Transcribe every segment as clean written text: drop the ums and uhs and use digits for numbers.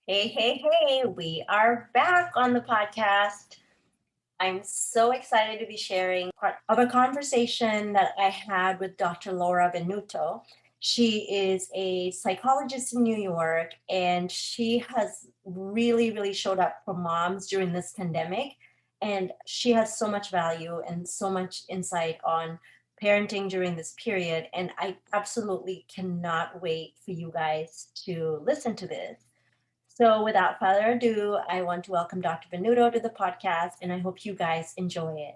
Hey, we are back on the podcast. I'm so excited to be sharing part of a conversation that I had with Dr. Laura Venuto. She is a psychologist in New York, and she has really showed up for moms during this pandemic. And she has so much value and so much insight on parenting during this period. And I absolutely cannot wait for you guys to listen to this. So, without further ado, I want to welcome Dr. Venuto to the podcast, and I hope you guys enjoy it.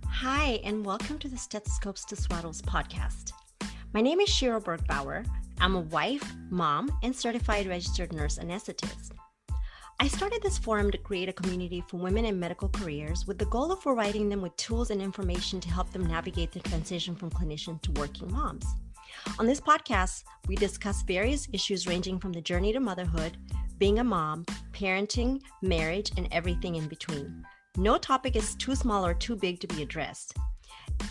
Hi, and welcome to the Stethoscopes to Swaddles podcast. My name is Shiro Bergbauer. I'm a wife, mom, and certified registered nurse anesthetist. I started this forum to create a community for women in medical careers with the goal of providing them with tools and information to help them navigate the transition from clinician to working moms. On this podcast, we discuss various issues ranging from the journey to motherhood, being a mom, parenting, marriage, and everything in between. No topic is too small or too big to be addressed.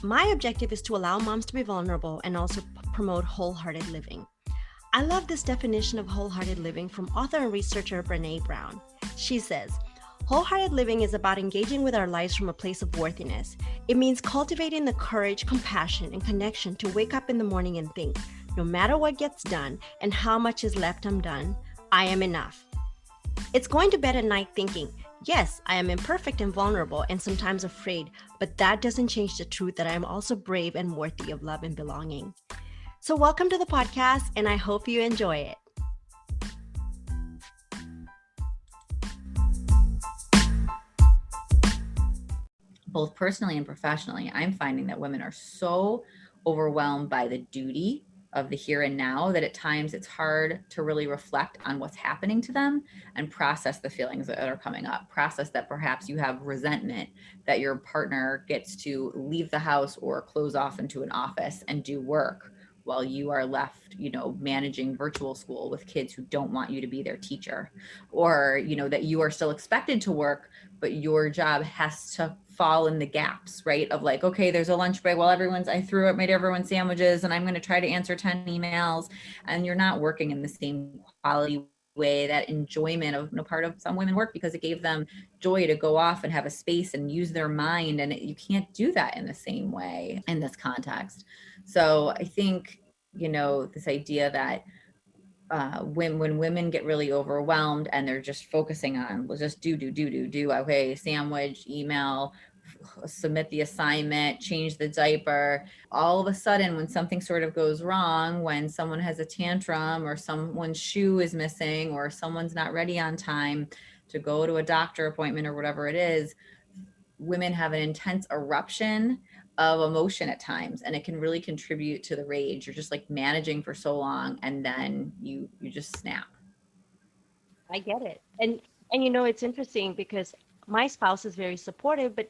My objective is to allow moms to be vulnerable and also promote wholehearted living. I love this definition of wholehearted living from author and researcher Brené Brown. She says, wholehearted living is about engaging with our lives from a place of worthiness. It means cultivating the courage, compassion, and connection to wake up in the morning and think, no matter what gets done and how much is left undone, I am enough. It's going to bed at night thinking, yes, I am imperfect and vulnerable and sometimes afraid, but that doesn't change the truth that I am also brave and worthy of love and belonging. So welcome to the podcast, and I hope you enjoy it. Both personally and professionally, I'm finding that women are so overwhelmed by the duty of the here and now that at times it's hard to really reflect on what's happening to them and process the feelings that are coming up. Process that perhaps you have resentment that your partner gets to leave the house or close off into an office and do work while you are left, managing virtual school with kids who don't want you to be their teacher, or, that you are still expected to work, but your job has to fall in the gaps, right? Of like, okay, there's a lunch break. Well, made everyone sandwiches and I'm going to try to answer 10 emails, and you're not working in the same quality way. That enjoyment of part of some women work because it gave them joy to go off and have a space and use their mind. And you can't do that in the same way in this context. So I think, this idea that when women get really overwhelmed and they're just focusing on, well, just do, okay, sandwich, email, submit the assignment, change the diaper. All of a sudden, when something sort of goes wrong, when someone has a tantrum or someone's shoe is missing or someone's not ready on time to go to a doctor appointment or whatever it is, women have an intense eruption of emotion at times, and it can really contribute to the rage. You're just like managing for so long, and then you just snap. I get it. And it's interesting because my spouse is very supportive, but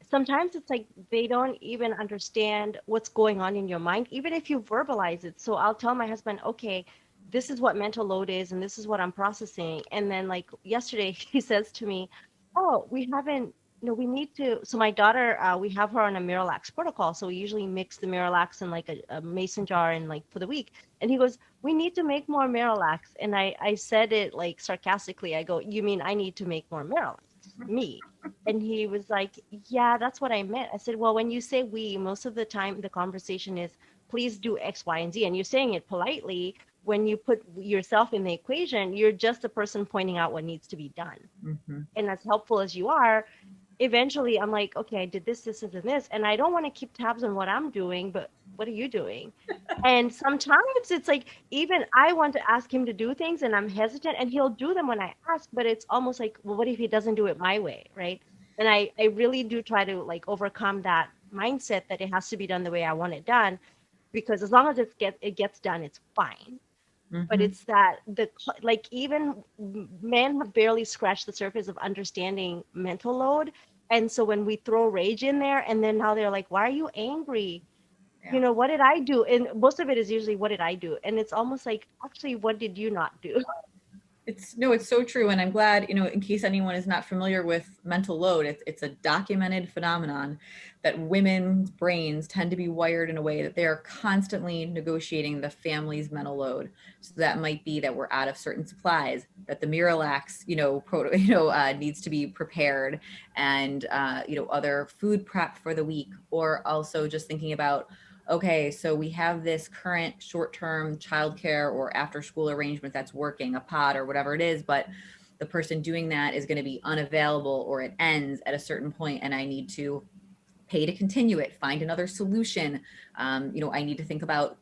sometimes it's like they don't even understand what's going on in your mind, even if you verbalize it. So I'll tell my husband, okay, this is what mental load is, and this is what I'm processing. And then, like yesterday, he says to me, oh, we haven't, we need to. So my daughter, we have her on a Miralax protocol. So we usually mix the Miralax in like a mason jar and like for the week. And he goes, we need to make more Miralax. And I said it like sarcastically. I go, you mean I need to make more Miralax? Me. And he was like, yeah, that's what I meant. I said, well, when you say we, most of the time the conversation is, please do X, Y, and Z. And you're saying it politely. When you put yourself in the equation, you're just the person pointing out what needs to be done. Mm-hmm. And as helpful as you are, eventually I'm like, okay, I did this, and this. And I don't want to keep tabs on what I'm doing, but what are you doing? And sometimes it's like, even I want to ask him to do things and I'm hesitant, and he'll do them when I ask, but it's almost like, well, what if he doesn't do it my way? Right. And I really do try to like overcome that mindset that it has to be done the way I want it done, because as long as it gets done, it's fine. But Mm-hmm. it's that like even men have barely scratched the surface of understanding mental load. And so when we throw rage in there, and then now they're like, why are you angry? Yeah. What did I do? And most of it is usually, what did I do? And it's almost like, actually, what did you not do? It's so true. And I'm glad, in case anyone is not familiar with mental load, it's a documented phenomenon that women's brains tend to be wired in a way that they are constantly negotiating the family's mental load. So that might be that we're out of certain supplies, that the Miralax, needs to be prepared, and, other food prep for the week, or also just thinking about, okay, so we have this current short-term childcare or after-school arrangement that's working, a pod or whatever it is, but the person doing that is going to be unavailable, or it ends at a certain point, and I need to pay to continue it, find another solution. I need to think about,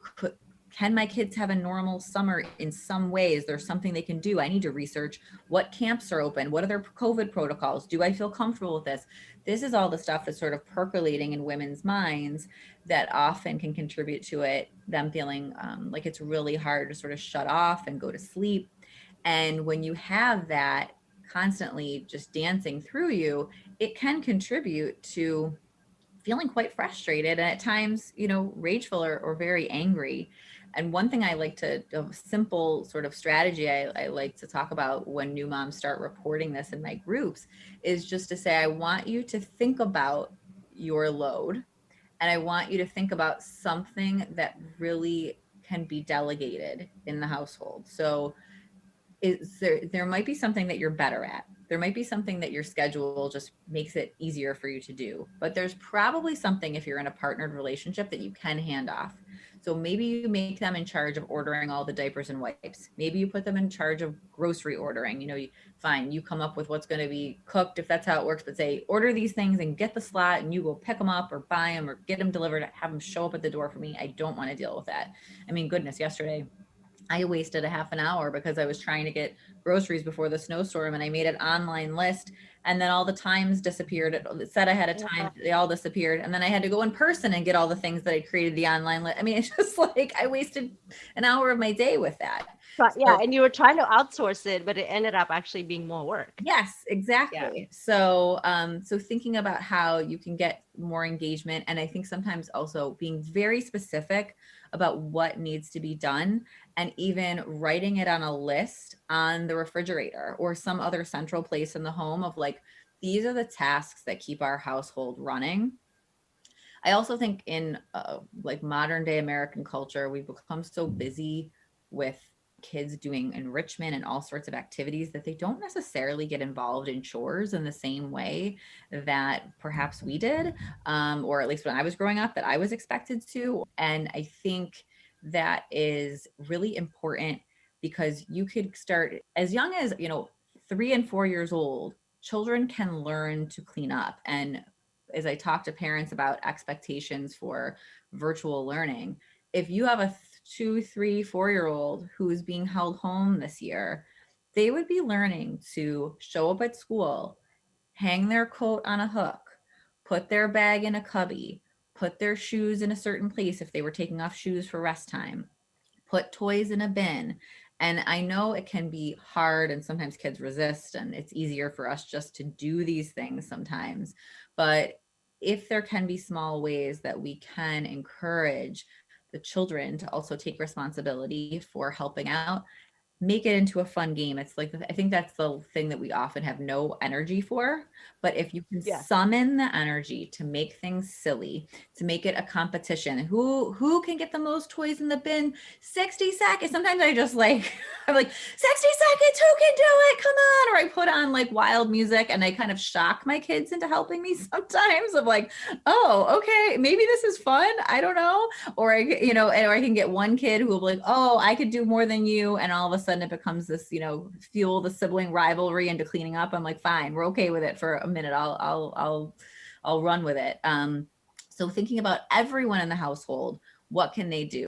can my kids have a normal summer in some way? Is there something they can do? I need to research what camps are open. What are their COVID protocols? Do I feel comfortable with this? This is all the stuff that's sort of percolating in women's minds that often can contribute to them feeling like it's really hard to sort of shut off and go to sleep. And when you have that constantly just dancing through you, it can contribute to feeling quite frustrated and at times, rageful or very angry. And one thing I like a simple sort of strategy I like to talk about when new moms start reporting this in my groups is just to say, I want you to think about your load, and I want you to think about something that really can be delegated in the household. So there might be something that you're better at. There might be something that your schedule just makes it easier for you to do, but there's probably something, if you're in a partnered relationship, that you can hand off. So maybe you make them in charge of ordering all the diapers and wipes. Maybe you put them in charge of grocery ordering. You come up with what's going to be cooked, if that's how it works, but say, order these things and get the slot, and you go pick them up or buy them or get them delivered, have them show up at the door for me. I don't want to deal with that. I mean, goodness, yesterday I wasted a half an hour because I was trying to get groceries before the snowstorm, and I made an online list, and then all the times disappeared. It said I had a time, they all disappeared. And then I had to go in person and get all the things that I created the online list. I mean, it's just like I wasted an hour of my day with that. But yeah, and you were trying to outsource it, but it ended up actually being more work. Yes, exactly. Yeah. So thinking about how you can get more engagement, and I think sometimes also being very specific about what needs to be done, and even writing it on a list on the refrigerator or some other central place in the home of like, these are the tasks that keep our household running. I also think in like modern day American culture, we've become so busy with kids doing enrichment and all sorts of activities that they don't necessarily get involved in chores in the same way that perhaps we did, or at least when I was growing up, that I was expected to. And I think that is really important, because you could start as young as 3 and 4 years old. Children can learn to clean up. And as I talk to parents about expectations for virtual learning, if you have a 2, 3, 4-year-old who is being held home this year, they would be learning to show up at school, hang their coat on a hook, put their bag in a cubby, put their shoes in a certain place if they were taking off shoes for rest time, put toys in a bin. And I know it can be hard, and sometimes kids resist, and it's easier for us just to do these things sometimes. But if there can be small ways that we can encourage the children to also take responsibility for helping out, make it into a fun game. It's like, I think that's the thing that we often have no energy for, but if you can summon the energy to make things silly, to make it a competition, who can get the most toys in the bin, 60 seconds. Sometimes I'm like 60 seconds, who can do it? Come on. Or I put on like wild music, and I kind of shock my kids into helping me sometimes, of like, oh, okay, maybe this is fun. I don't know. Or I can get one kid who will be like, oh, I could do more than you. And all of a sudden it becomes this, fuel the sibling rivalry into cleaning up. I'm like, fine, we're okay with it for a minute. I'll run with it. So thinking about everyone in the household, what can they do?